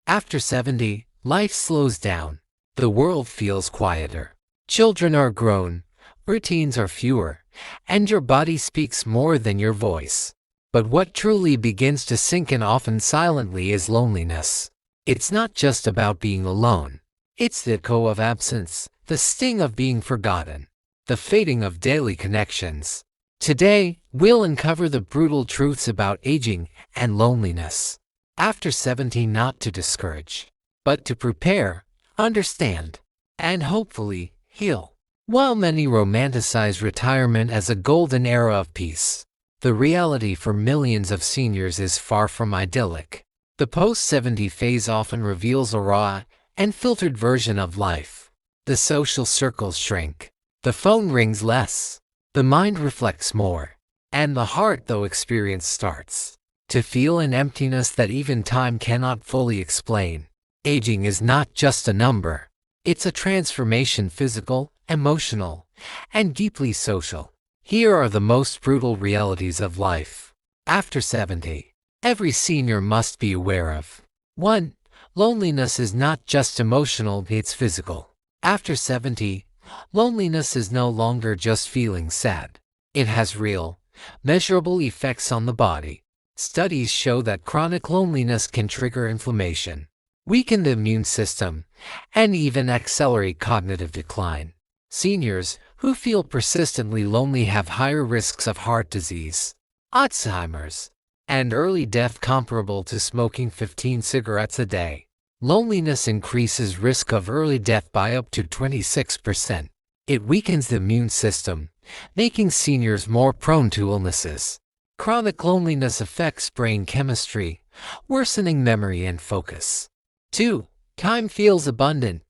After 70, life slows down. The world feels quieter. Children are grown, routines are fewer, and your body speaks more than your voice. But what truly begins to sink in often silently is loneliness. It's not just about being alone. It's the echo of absence, the sting of being forgotten, the fading of daily connections. Today, we'll uncover the brutal truths about aging and loneliness. After 70, not to discourage, but to prepare, understand, and hopefully heal. While many romanticize retirement as a golden era of peace, the reality for millions of seniors is far from idyllic. The post-70 phase often reveals a raw and filtered version of life. The social circles shrink. The phone rings less. The mind reflects more. And the heart, though experience starts to feel an emptiness that even time cannot fully explain. Aging is not just a number. It's a transformation, physical, emotional, and deeply social. Here are the most brutal realities of life. After 70, every senior must be aware of. 1. Loneliness is not just emotional, it's physical. After 70, loneliness is no longer just feeling sad. It has real, measurable effects on the body. Studies show that chronic loneliness can trigger inflammation, weaken the immune system, and even accelerate cognitive decline. Seniors who feel persistently lonely have higher risks of heart disease, Alzheimer's, and early death comparable to smoking 15 cigarettes a day. Loneliness increases risk of early death by up to 26%. It weakens the immune system, making seniors more prone to illnesses. Chronic loneliness affects brain chemistry, worsening memory and focus. 2. Time feels abundant,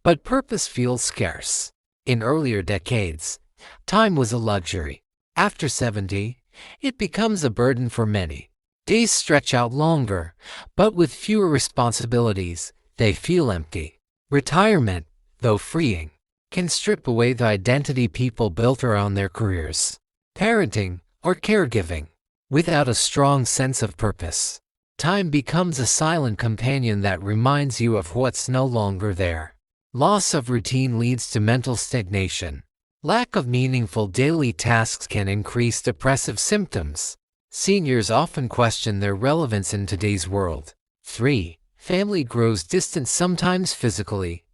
but purpose feels scarce. In earlier decades, time was a luxury. After 70, it becomes a burden for many. Days stretch out longer, but with fewer responsibilities, they feel empty. Retirement, though freeing, can strip away the identity people built around their careers, parenting, or caregiving. Without a strong sense of purpose, time becomes a silent companion that reminds you of what's no longer there. Loss of routine leads to mental stagnation. Lack of meaningful daily tasks can increase depressive symptoms. Seniors often question their relevance in today's world. 3. Family grows distant, sometimes physically,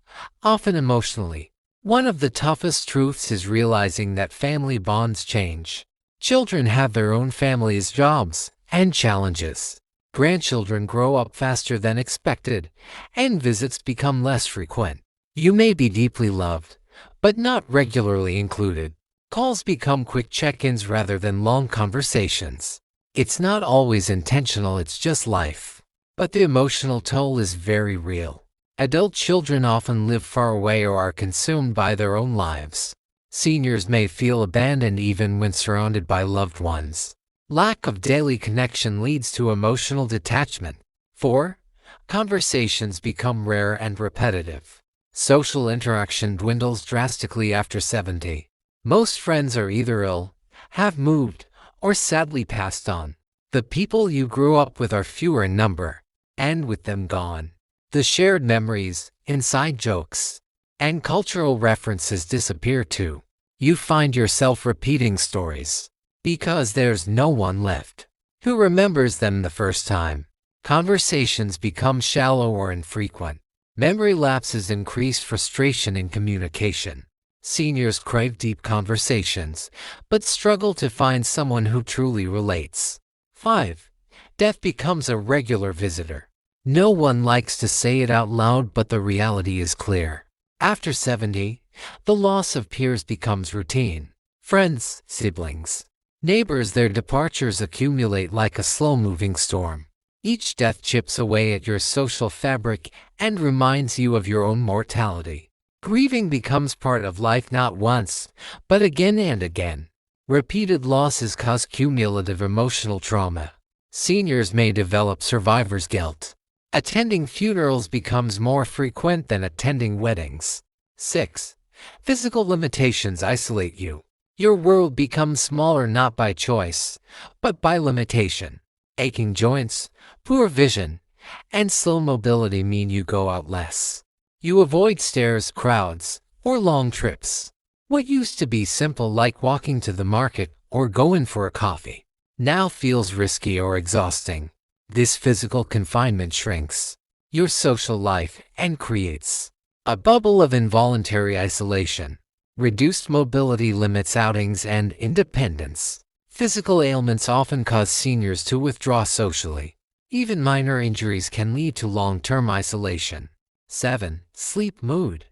often emotionally. One of the toughest truths is realizing that family bonds change. Children have their own families, jobs, and challenges. Grandchildren grow up faster than expected, and visits become less frequent. You may be deeply loved, but not regularly included. Calls become quick check-ins rather than long conversations. It's not always intentional, it's just life. But the emotional toll is very real. Adult children often live far away or are consumed by their own lives. Seniors may feel abandoned even when surrounded by loved ones. Lack of daily connection leads to emotional detachment. 4. Conversations become rare and repetitive. Social interaction dwindles drastically after 70. Most friends are either ill, have moved, or sadly passed on. The people you grew up with are fewer in number, and with them gone. The shared memories, inside jokes, and cultural references disappear too. You find yourself repeating stories because there's no one left who remembers them the first time. Conversations become shallow or infrequent. Memory lapses increase frustration in communication. Seniors crave deep conversations, but struggle to find someone who truly relates. 5. Death becomes a regular visitor. No one likes to say it out loud, but the reality is clear. After 70, the loss of peers becomes routine. Friends, siblings, neighbors, their departures accumulate like a slow-moving storm. Each death chips away at your social fabric and reminds you of your own mortality. Grieving becomes part of life, not once, but again and again. Repeated losses cause cumulative emotional trauma. Seniors may develop survivor's guilt. Attending funerals becomes more frequent than attending weddings. 6. Physical limitations isolate you. Your world becomes smaller not by choice, but by limitation. Aching joints, poor vision, and slow mobility mean you go out less. You avoid stairs, crowds, or long trips. What used to be simple, like walking to the market or going for a coffee, now feels risky or exhausting. This physical confinement shrinks your social life and creates a bubble of involuntary isolation. Reduced mobility limits outings and independence. Physical ailments often cause seniors to withdraw socially. Even minor injuries can lead to long-term isolation. 7. Sleep, mood,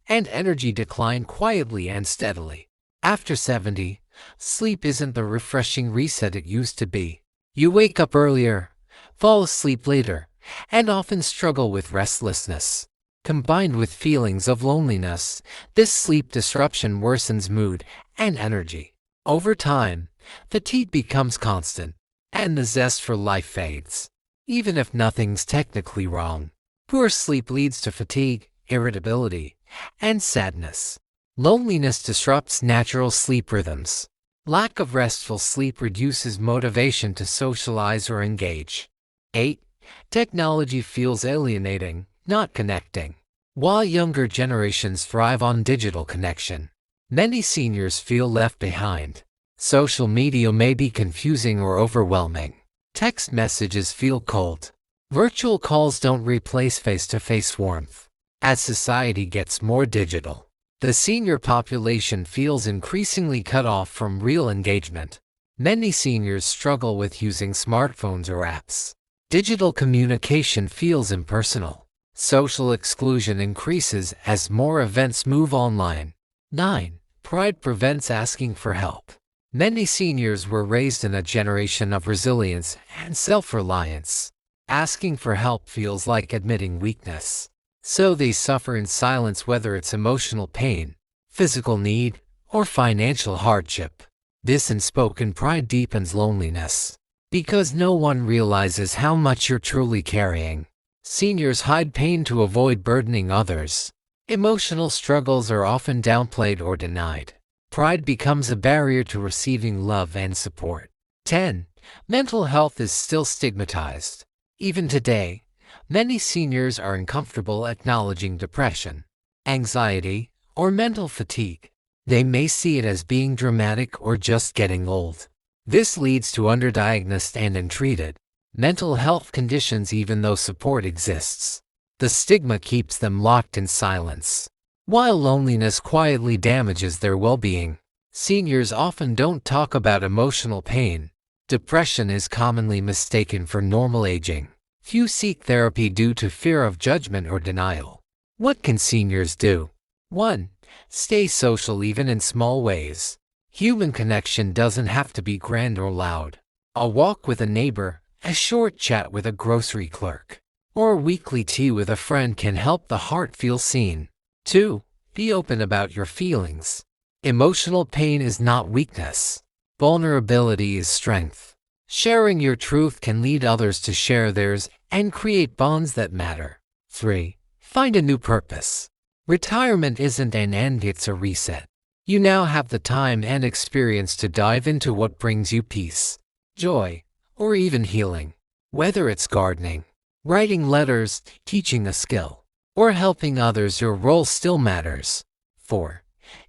and energy decline quietly and steadily. After 70, sleep isn't the refreshing reset it used to be. You wake up earlier, fall asleep later, and often struggle with restlessness. Combined with feelings of loneliness, this sleep disruption worsens mood and energy. Over time, fatigue becomes constant, and the zest for life fades. Even if nothing's technically wrong, poor sleep leads to fatigue, irritability, and sadness. Loneliness disrupts natural sleep rhythms. Lack of restful sleep reduces motivation to socialize or engage. 8. Technology feels alienating, not connecting. While younger generations thrive on digital connection, many seniors feel left behind. Social media may be confusing or overwhelming. Text messages feel cold. Virtual calls don't replace face-to-face warmth. As society gets more digital, the senior population feels increasingly cut off from real engagement. Many seniors struggle with using smartphones or apps. Digital communication feels impersonal. Social exclusion increases as more events move online. 9. Pride prevents asking for help. Many seniors were raised in a generation of resilience and self-reliance. Asking for help feels like admitting weakness. So they suffer in silence, whether it's emotional pain, physical need, or financial hardship. This unspoken pride deepens loneliness, because no one realizes how much you're truly carrying. Seniors hide pain to avoid burdening others. Emotional struggles are often downplayed or denied. Pride becomes a barrier to receiving love and support. 10. Mental health is still stigmatized. Even today, many seniors are uncomfortable acknowledging depression, anxiety, or mental fatigue. They may see it as being dramatic or just getting old. This leads to underdiagnosed and untreated mental health conditions even though support exists. The stigma keeps them locked in silence. While loneliness quietly damages their well-being, seniors often don't talk about emotional pain. Depression is commonly mistaken for normal aging. Few seek therapy due to fear of judgment or denial. What can seniors do? 1. Stay social even in small ways. Human connection doesn't have to be grand or loud. A walk with a neighbor, a short chat with a grocery clerk, or a weekly tea with a friend can help the heart feel seen. 2. Be open about your feelings. Emotional pain is not weakness. Vulnerability is strength. Sharing your truth can lead others to share theirs and create bonds that matter. 3. Find a new purpose. Retirement isn't an end, it's a reset. You now have the time and experience to dive into what brings you peace, joy, or even healing. Whether it's gardening, writing letters, teaching a skill, or helping others, your role still matters. 4.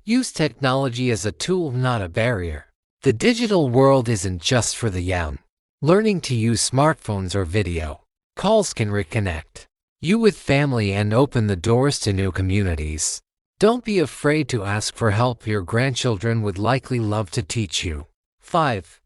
Use technology as a tool, not a barrier. The digital world isn't just for the young. Learning to use smartphones or video calls can reconnect you with family and open the doors to new communities. Don't be afraid to ask for help. Your grandchildren would likely love to teach you. 5.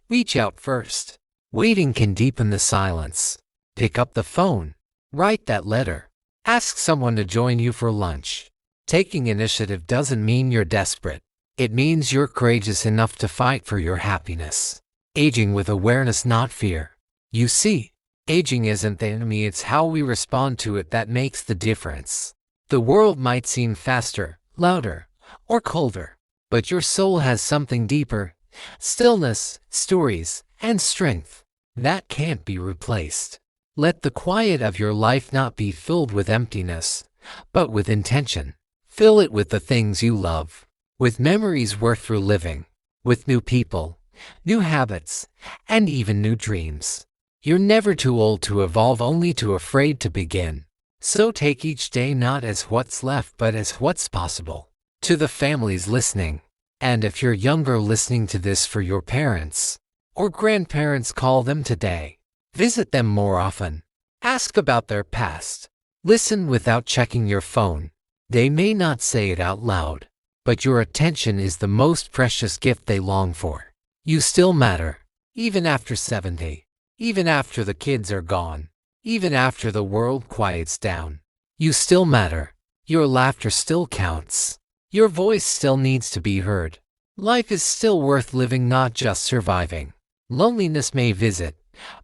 Reach out first. Waiting can deepen the silence. Pick up the phone. Write that letter. Ask someone to join you for lunch. Taking initiative doesn't mean you're desperate. It means you're courageous enough to fight for your happiness. Aging with awareness, not fear. You see, aging isn't the enemy, it's how we respond to it that makes the difference. The world might seem faster, louder, or colder, but your soul has something deeper: stillness, stories, and strength that can't be replaced. Let the quiet of your life not be filled with emptiness, but with intention. Fill it with the things you love, with memories worth reliving, with new people, new habits, and even new dreams. You're never too old to evolve, only too afraid to begin. So take each day not as what's left but as what's possible. To the families listening, and if you're younger listening to this, for your parents or grandparents, call them today. Visit them more often. Ask about their past. Listen without checking your phone. They may not say it out loud, but your attention is the most precious gift they long for. You still matter, even after 70, even after the kids are gone, even after the world quiets down. You still matter. Your laughter still counts. Your voice still needs to be heard. Life is still worth living, not just surviving. Loneliness may visit,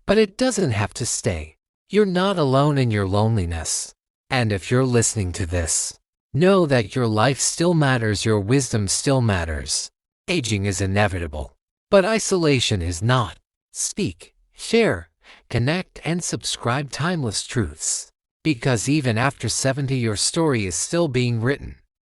but it doesn't have to stay. You're not alone in your loneliness. And if you're listening to this, know that your life still matters, your wisdom still matters. Aging is inevitable, but isolation is not. Speak, share, connect, and subscribe Timeless Truths. Because even after 70, your story is still being written.